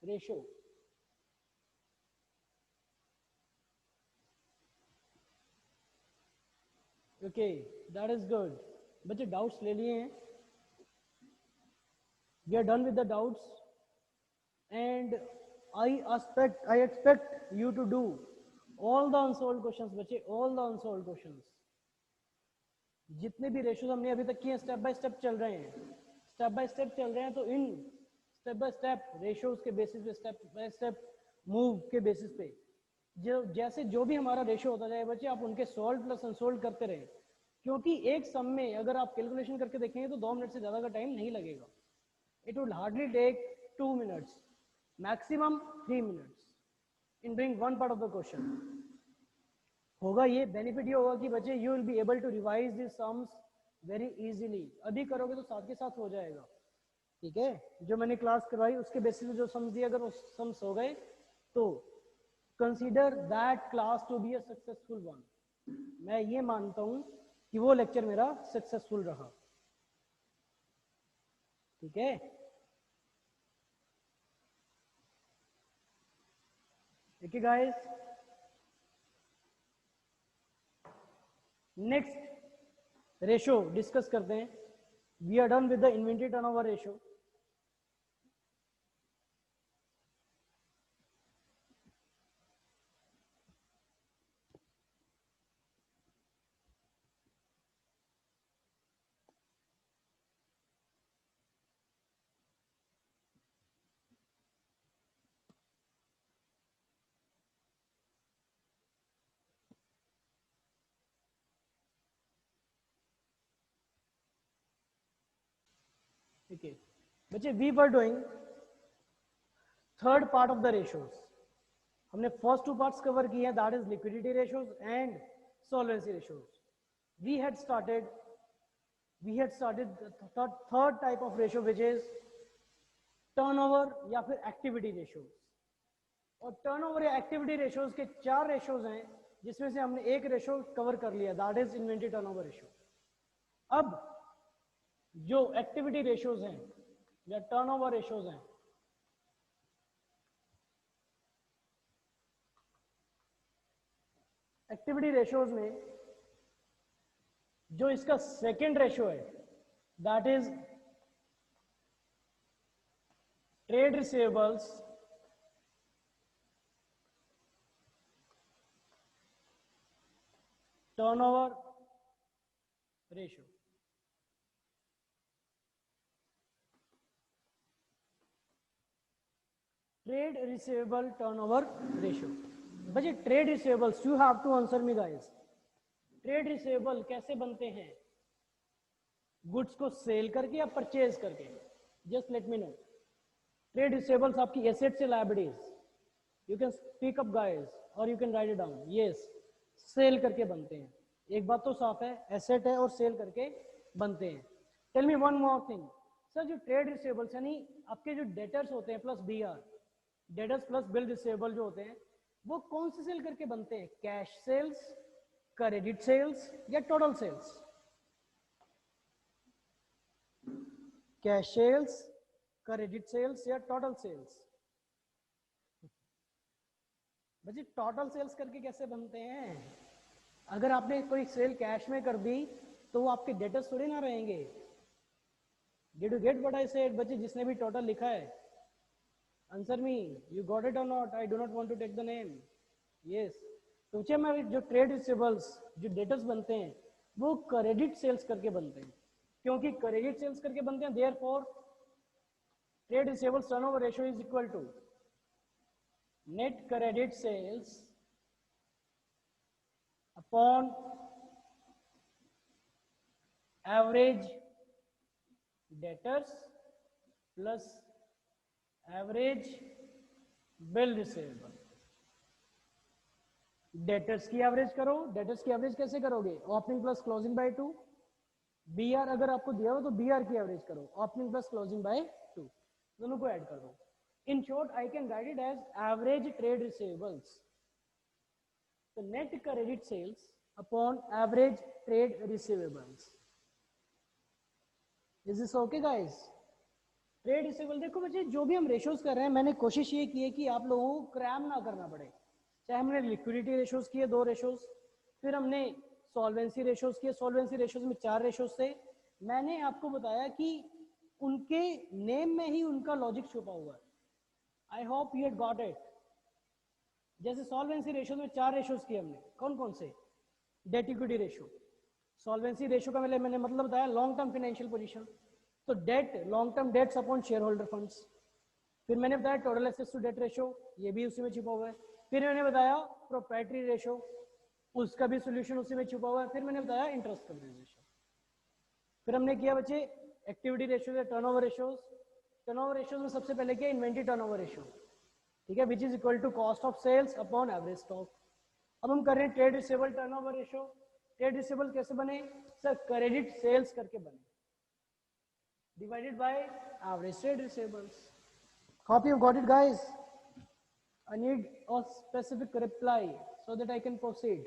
Ratio. Okay, that is good. बच्चे doubts ले लिए हैं? We are done with the doubts and I expect you to do all the unsolved questions बच्चे, all the unsolved questions। जितने भी ratios हमने अभी तक किए स्टेप बाय स्टेप चल रहे हैं, स्टेप बाय स्टेप चल रहे हैं, तो in step by step ratios के बेसिस पे, स्टेप बाय स्टेप मूव के बेसिस पे जो जैसे जो भी हमारा रेशो होता जाए बच्चे, आप उनके सोल्व प्लस अनसोल्व करते रहे, क्योंकि एक सम में अगर आप कैलकुलेशन करके देखेंगे तो 2 मिनट से ज़्यादा का टाइम नहीं लगेगा। It would hardly take 2 minutes, maximum 3 minutes in doing one part of the question. होगा ये बेनिफिट ये होगा कि बच्चे you will be able to revise this sums very easily. अभी करोगे तो साथ के साथ हो जाएगा, ठीक है? जो मैंने क्लास करवाई उसके बेसिस पे जो सम्स दिए, अगर वो सम्स हो गए तो consider that class to be a successful one. मैं ये मानता हूं कि वो लेक्चर मेरा सक्सेसफुल रहा, ठीक है? ठीक है गाइस, नेक्स्ट रेशो डिस्कस करते हैं। We are done with the inventory turnover ratio. ठीक है बच्चे, we were doing third part of the ratios. हमने फर्स्ट 2 पार्ट्स कवर किए हैं, that is liquidity ratios and solvency ratios. We had started third type of ratio which is turnover या फिर activity ratios. और turnover या activity ratios के 4 ratios हैं, जिसमें से हमने एक रेशो कवर कर लिया, that is inventory turnover ratio. अब जो एक्टिविटी रेशोज हैं या टर्नओवर रेशोज हैं, एक्टिविटी रेशोज में जो इसका सेकेंड रेशो है that is trade receivables turnover ratio. Trade receivable turnover ratio. बच्चे trade receivables, you have to answer me guys. Trade receivable कैसे बनते हैं? गुड्स को सेल करके या परचेज करके? Just let me know. Trade receivables आपकी एसेट्स से liabilities, you can speak up guys और you can write it down. Yes, sale करके बनते हैं। एक बात तो साफ है, एसेट है और सेल करके बनते हैं। Tell me one more thing sir, जो ट्रेड रिसीवेबल्स यानी आपके जो डेटर्स होते हैं plus BR, debtors plus bill receivable जो होते हैं, वो कौन से सेल करके बनते हैं? कैश सेल्स, क्रेडिट सेल्स या total sales? Cash sales, credit sales या टोटल सेल्स? बच्चे टोटल सेल्स करके कैसे बनते हैं? अगर आपने कोई सेल कैश में कर दी तो वो आपके डेटर्स थोड़े ना रहेंगे। Did you get what I said? बच्चे जिसने भी टोटल लिखा है, answer me, you got it और not? I do not want to take the name. Yes, तो बच्चे में जो ट्रेड रिसीवेबल्स, जो डेटर्स बनते हैं, वो क्रेडिट सेल्स करके बनते हैं। क्योंकि क्रेडिट सेल्स करके बनते हैं, therefore trade receivables turnover ratio is equal to net credit sales upon average debtors plus average bill receivable। Debtors की एवरेज करो। डेटर्स की एवरेज कैसे करोगे? Opening plus closing by 2। BR अगर आपको दिया हो तो बीआर की एवरेज करो, ओपनिंग प्लस क्लोजिंग बाय 2, दोनों को ऐड कर दो। In short, I can write it as average trade receivables. So net credit sales upon average trade receivables. Is this okay, guys? Trade receivable, देखो बच्चे जो भी हम रेशोज कर रहे हैं, मैंने कोशिश ये की है कि आप लोगों को क्रैम ना करना पड़े। चाहे हमने लिक्विडिटी रेशोज किए 2 रेशोज, फिर हमने सॉल्वेंसी रेशोज किए, सॉल्वेंसी रेशोज में 4 रेशोज थे। मैंने आपको बताया कि उनके नेम में ही उनका लॉजिक छुपा हुआ है। I hope you had got it. जैसे सॉल्वेंसी रेशोज में 4 रेशोज किए हमने, कौन कौन से? Debt equity ratio, solvency ratio का मैंने मतलब बताया लॉन्ग टर्म फाइनेंशियल पोजीशन, तो debt, long term debts upon share holder funds. फिर मैंने बताया total assets to debt ratio, ये भी उसी में छुपा हुआ है। फिर मैंने बताया प्रोप्राइटरी रेशो, उसका भी सोल्यूशन उसी में छुपा हुआ है। फिर मैंने बताया इंटरेस्ट कवरेज रेशो। फिर हमने किया बच्चे एक्टिविटी रेशो या टर्नओवर रेशोज। टर्नओवर रेशोज में सबसे पहले किया इन्वेंटरी टर्नओवर रेशो, ठीक है, which is equal to cost of sales upon average stock. अब हम कर रहे हैं trade receivable turnover ratio. Trade receivable कैसे बने सर? क्रेडिट सेल्स करके बने, divided by average trade receivables. Hope you got it, guys. I need a specific reply so that I can proceed.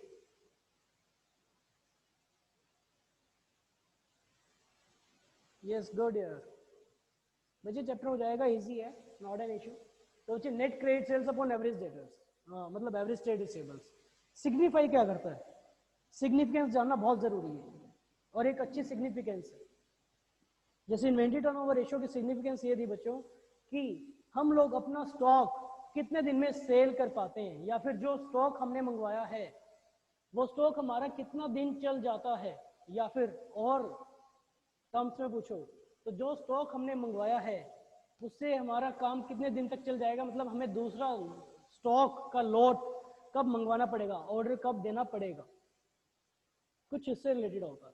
Yes, good यार। बच्चे chapter हो जाएगा, easy है, not an issue. तो बच्चे net credit sales upon average debtors, हाँ मतलब average trade receivables signify क्या करता है? सिग्निफिकेंस जानना बहुत जरूरी है, और एक अच्छी सिग्निफिकेंस है। जैसे इन्वेंटरी टर्नओवर रेशियो की सिग्निफिकेंस ये थी बच्चों कि हम लोग अपना स्टॉक कितने दिन में सेल कर पाते हैं, या फिर जो स्टॉक हमने मंगवाया है वो स्टॉक हमारा कितना दिन चल जाता है, या फिर और टर्म्स में पूछो तो जो स्टॉक हमने मंगवाया है उससे हमारा काम कितने दिन तक चल जाएगा, मतलब हमें दूसरा स्टॉक का लॉट कब मंगवाना पड़ेगा, ऑर्डर कब देना पड़ेगा, कुछ इससे रिलेटेड होता है।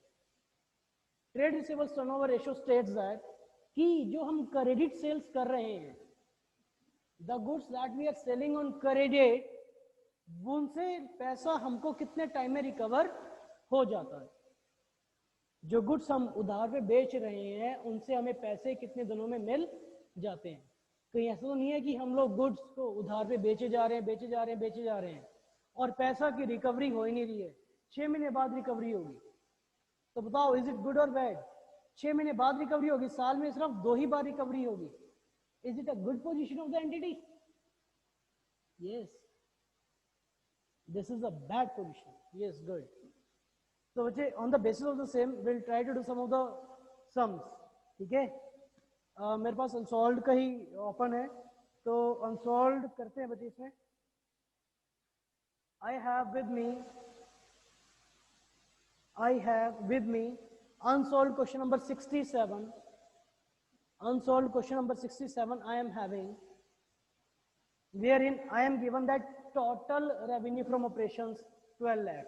Trade receivables turnover ratio states that कि जो हम क्रेडिट सेल्स कर रहे हैं, the goods that we are selling on credit, उनसे पैसा हमको कितने टाइम में रिकवर हो जाता है। जो गुड्स हम उधार पे बेच रहे हैं उनसे हमें पैसे कितने दिनों में मिल जाते हैं। कहीं ऐसा तो नहीं है कि हम लोग गुड्स को उधार पे बेचे जा रहे हैं और पैसा की रिकवरी हो ही नहीं रही है, 6 महीने बाद रिकवरी होगी। तो बताओ इज इट गुड और बैड? 6 महीने बाद रिकवरी होगी, साल में सिर्फ 2 ही बार रिकवरी होगी। Is it a good position of the entity? Yes, this is a bad position. Yes, good. तो बच्चे on the basis of the same will try to do some of the sums, ठीक है। मेरे पास unsolved का ही open है, तो unsolved करते हैं बच्चे इसमें। I have with me unsolved question number 67. Unsolved question number 67 I am having, wherein I am given that total revenue from operations 12 lakh.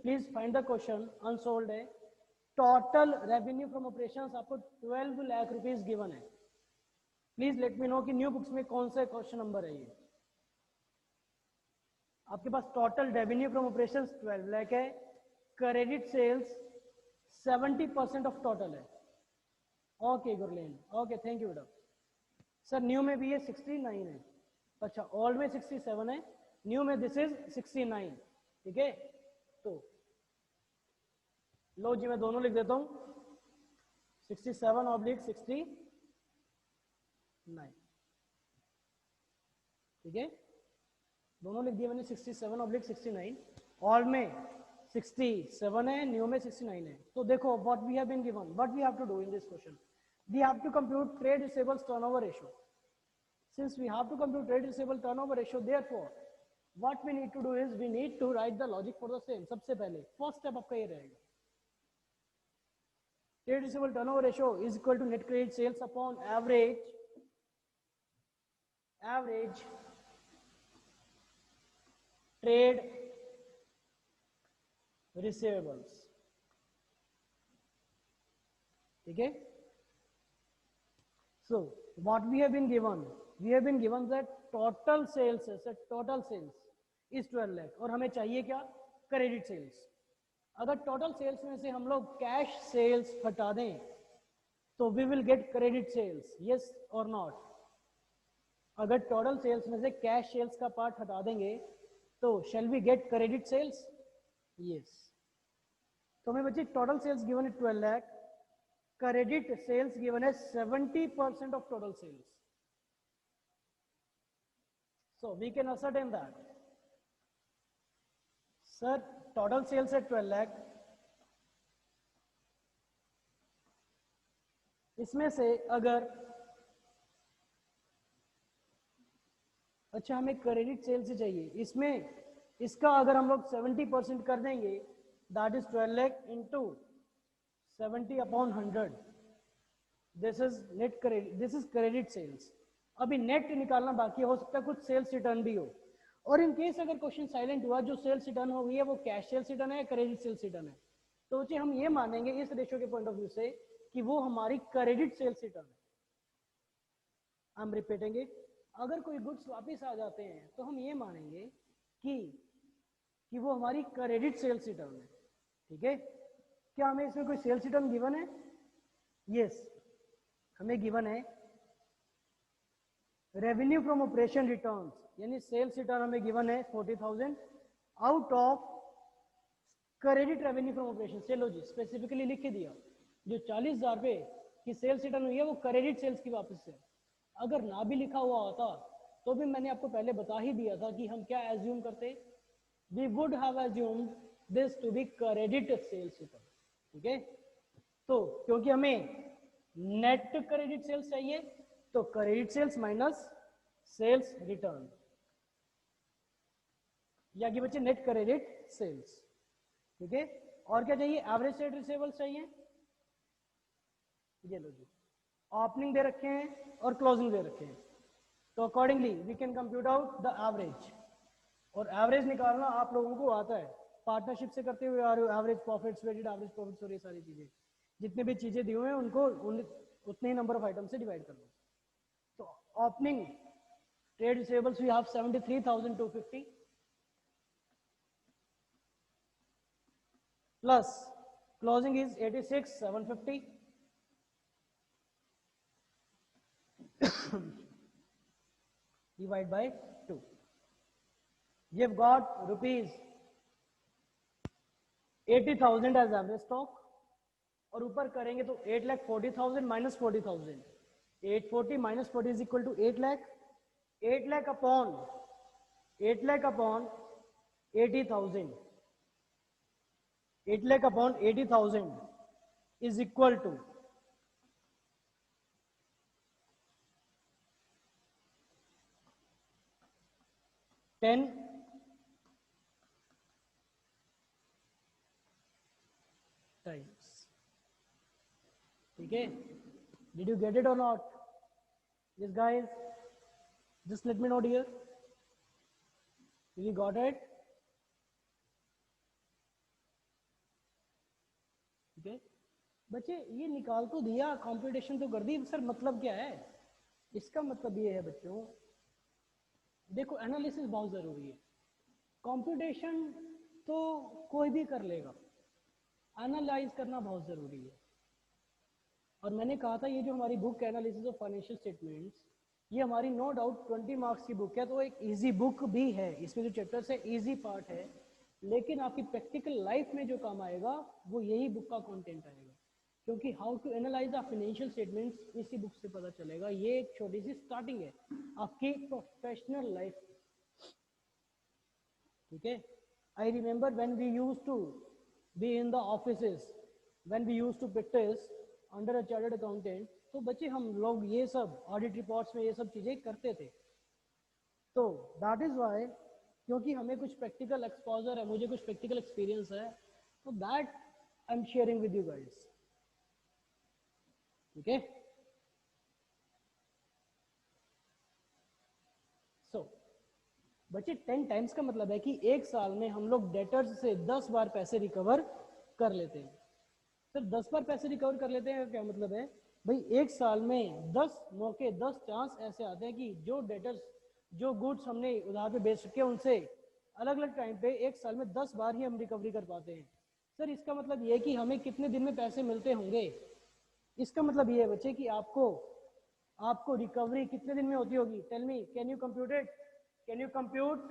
Please find the question, unsolved है, total revenue from operations आपको 12 lakh rupees given है। Please let me know कि new books में कौन सा question number है ये। आपके पास total revenue from operations 12 lakh है, क्रेडिट सेल्स 70% ऑफ टोटल है। Okay Gurleen, okay thank you बेटा। सर न्यू में भी ये 69 है, अच्छा ओल्ड में 67 है, न्यू में दिस इज 69, ठीक है। तो लो जी मैं दोनों लिख देता हूं, 67/69, ठीक है, दोनों लिख दिया मैंने 67/69। ऑल में 67 है, न्यू में 69 है। तो देखो what we have been given, what we have to do in this question, we have to compute trade receivables turnover ratio. Since we have to compute trade receivable turnover ratio, therefore what we need to do is we need to write the logic for the same। सबसे पहले first step आपका ये रहेगा, trade receivable turnover ratio is equal to net credit sales upon average trade receivables, ठीक है। So what we have been given that total sales is 12 lakh, और हमें चाहिए क्या, क्रेडिट सेल्स। अगर टोटल सेल्स में से हम लोग कैश सेल्स हटा दें तो we will get credit sales, yes और नॉट। अगर टोटल सेल्स में से कैश सेल्स का पार्ट हटा देंगे तो shall we get credit sales, yes. तो हमें बच्चे टोटल सेल्स गिवन है 12 lakh, credit sales given as 70% of total sales. So we can ascertain that, sir, total sales at 12 lakh, इसमें से अगर अच्छा हमें क्रेडिट सेल से चाहिए, इसमें इसका अगर हम लोग 70% कर देंगे, that is 12 lakh into 70 upon 100, this is net credit, this is credit sales. अभी नेट निकालना बाकी हो सकता है कुछ सेल्स रिटर्न भी हो, और इन केस अगर क्वेश्चन साइलेंट हुआ, जो सेल्स रिटर्न हो गई है वो कैश सेल्स रिटर्न है या क्रेडिट सेल्स रिटर्न है, तो जी हम ये मानेंगे इस रेशियो के पॉइंट ऑफ व्यू से कि वो हमारी क्रेडिट सेल्स रिटर्न है. I am repeating it. अगर कोई गुड्स वापस आ जाते हैं तो हम ये मानेंगे कि वो हमारी क्रेडिट सेल्स रिटर्न है. ठीक है, क्या हमें इसमें कोई सेल्स रिटर्न गिवन है? यस, हमें गिवन है रेवेन्यू फ्रॉम ऑपरेशन रिटर्न्स, यानी सेल्स रिटर्न हमें गिवन है 40,000 out of credit revenue from operation. चलो जी स्पेसिफिकली लिख के दिया, जो 40,000 रुपये की सेल्स रिटर्न हुई है वो क्रेडिट सेल्स की वापस से. अगर ना भी लिखा हुआ होता तो भी मैंने आपको पहले बता ही दिया था कि हम क्या एज्यूम करते, we would have assumed this to be credit sales return. ठीक है, तो क्योंकि हमें नेट क्रेडिट सेल्स चाहिए तो credit sales minus sales return, या कि बच्चे नेट क्रेडिट सेल्स. ठीक है, और क्या चाहिए? एवरेज ट्रेड रिसीवेबल्स चाहिए. ये लो जी, ओपनिंग दे रखे हैं और क्लोजिंग दे रखे हैं, तो accordingly we can compute out the average. और एवरेज निकालना आप लोगों को आता है, पार्टनरशिप से करते हुए आ रहे हो. Average profits, weighted average profits और ये सारी चीजें, जितने भी चीजें दी हुए हैं उनको उतने ही नंबर ऑफ आइटम से डिवाइड कर लो. तो opening trade receivables we have 73,250 plus closing is 86,750 divide by 2. You've got rupees 80,000 as average stock, और ऊपर करेंगे तो 8,40,000 minus 40,000, 840 minus 40 is equal to 8 lakh. 8 lakh upon 80,000, 8 lakh upon 80,000 is equal to 10 times. ठीक है, did you get it or not? Yes guys, just let me know dear, you got it? ठीक है बच्चे, ये निकाल तो दिया, कंप्यूटेशन तो कर दी, सर मतलब क्या है? इसका मतलब ये है बच्चों, देखो एनालिसिस बहुत जरूरी है. कंप्यूटेशन तो कोई भी कर लेगा, एनालाइज करना बहुत जरूरी है. और मैंने कहा था ये जो हमारी book analysis of financial statements, ये हमारी नो डाउट 20 मार्क्स की बुक है, तो एक इजी बुक भी है. इसमें जो चैप्टर्स है इजी पार्ट है, लेकिन आपकी प्रैक्टिकल लाइफ में जो काम आएगा वो यही बुक का कंटेंट आएगा, क्योंकि how to analyse the financial statements इसी बुक से पता चलेगा. ये एक छोटी सी स्टार्टिंग है आपकी प्रोफेशनल लाइफ. ठीक है, I remember when we used to be in the offices, when we used to practise under a chartered accountant, तो बच्चे हम लोग ये सब ऑडिट रिपोर्ट्स में ये सब चीजें करते थे. तो दैट इज वाई, क्योंकि हमें कुछ प्रैक्टिकल एक्सपोजर है, मुझे कुछ प्रैक्टिकल एक्सपीरियंस है, तो that I am sharing with you guys. ठीक है, सो बच्चे 10 टाइम्स का मतलब है कि एक साल में हम लोग डेटर्स से 10 बार पैसे रिकवर कर लेते हैं. सर 10 बार पैसे रिकवर कर लेते हैं क्या मतलब है? भाई एक साल में 10 मौके, 10 चांस ऐसे आते हैं कि जो डेटर्स, जो गुड्स हमने उधार पे बेच चुके हैं उनसे अलग अलग टाइम पे एक साल में 10 बार ही हम रिकवरी कर पाते हैं. सर इसका मतलब ये है कि हमें कितने दिन में पैसे मिलते होंगे? इसका मतलब ये है बच्चे कि आपको रिकवरी कितने दिन में होती होगी? Tell me, can you compute it? Can you compute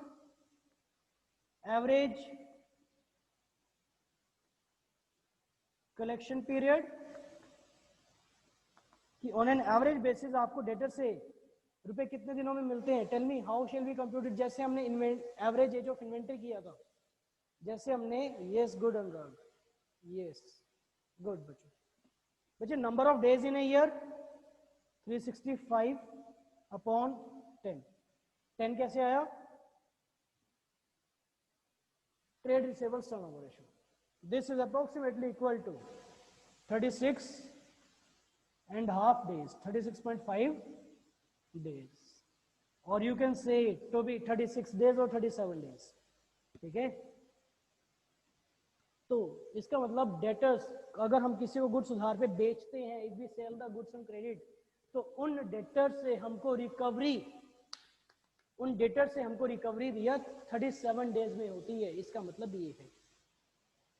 average collection period कि ऑन एन एवरेज बेसिस आपको डेटर से रुपए कितने दिनों में मिलते हैं, tell me how shall we compute it. जैसे हमने एवरेज एज ऑफ इन्वेंटरी किया था, जैसे हमने, yes good Anurag, yes good बच्चों। बच्चे number of days in a year 365 upon 10। 10 कैसे आया, trade receivables turnover ratio, this is approximately equal to 36.5 days, 36.5 days, और you can say to be 36 days और 37 days, ठीक है। तो इसका मतलब डेटर्स, अगर हम किसी को गुड्स उधार पे बेचते हैं, if we sell the goods on credit, तो उन डेटर से हमको रिकवरी, उन डेटर से हमको रिकवरी भैया 37 डेज में होती है। इसका मतलब ये है,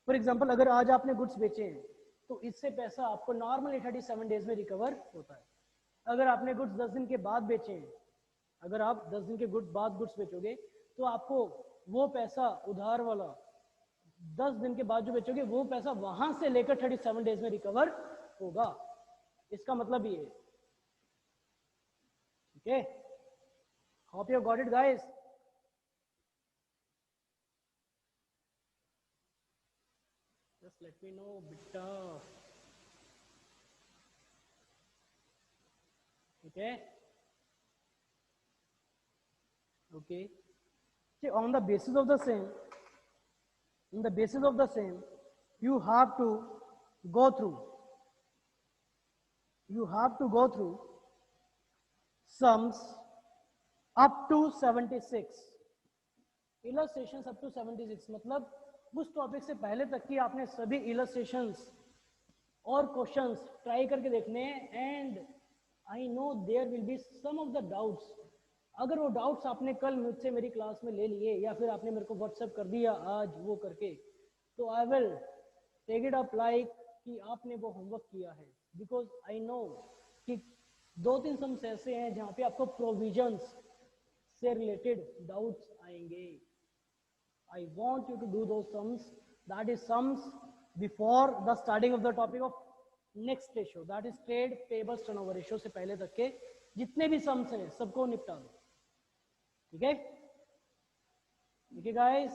फॉर एग्जाम्पल अगर आज आपने गुड्स बेचे हैं तो इससे पैसा आपको नॉर्मली 37 डेज में रिकवर होता है। अगर आपने गुड्स 10 दिन के बाद बेचे हैं, अगर आप 10 दिन के बाद गुड्स बेचोगे तो आपको वो पैसा उधार वाला 10 दिन के बाद जो बेचोगे वो पैसा वहां से लेकर 37 डेज में रिकवर होगा। इसका मतलब ये है, ठीक है। Hope you got it guys. Just let me no बेटा, ठीक है, okay. On the basis of the same, on the basis of the same, you have to go through sums up to 76, illustrations up to 76, मतलब उस topic से पहले तक की आपने सभी illustrations और क्वेश्चंस ट्राई करके देखने हैं। And I know there will be some of the doubts, अगर वो डाउट्स आपने कल मुझसे मेरी क्लास में ले लिए या फिर आपने मेरे को व्हाट्सएप कर दिया आज वो करके, तो I will take it up like कि आपने वो होमवर्क किया है, बिकॉज आई नो कि 2-3 सम्स ऐसे हैं जहाँ पे आपको प्रोविजंस से रिलेटेड डाउट्स आएंगे। I want you to do दो sums, that is sums before the starting of the topic of next ratio, that is trade payables turnover ratio से पहले तक के जितने भी सम्स हैं सबको निपटा दो, ठीक है, ठीक है गाइस।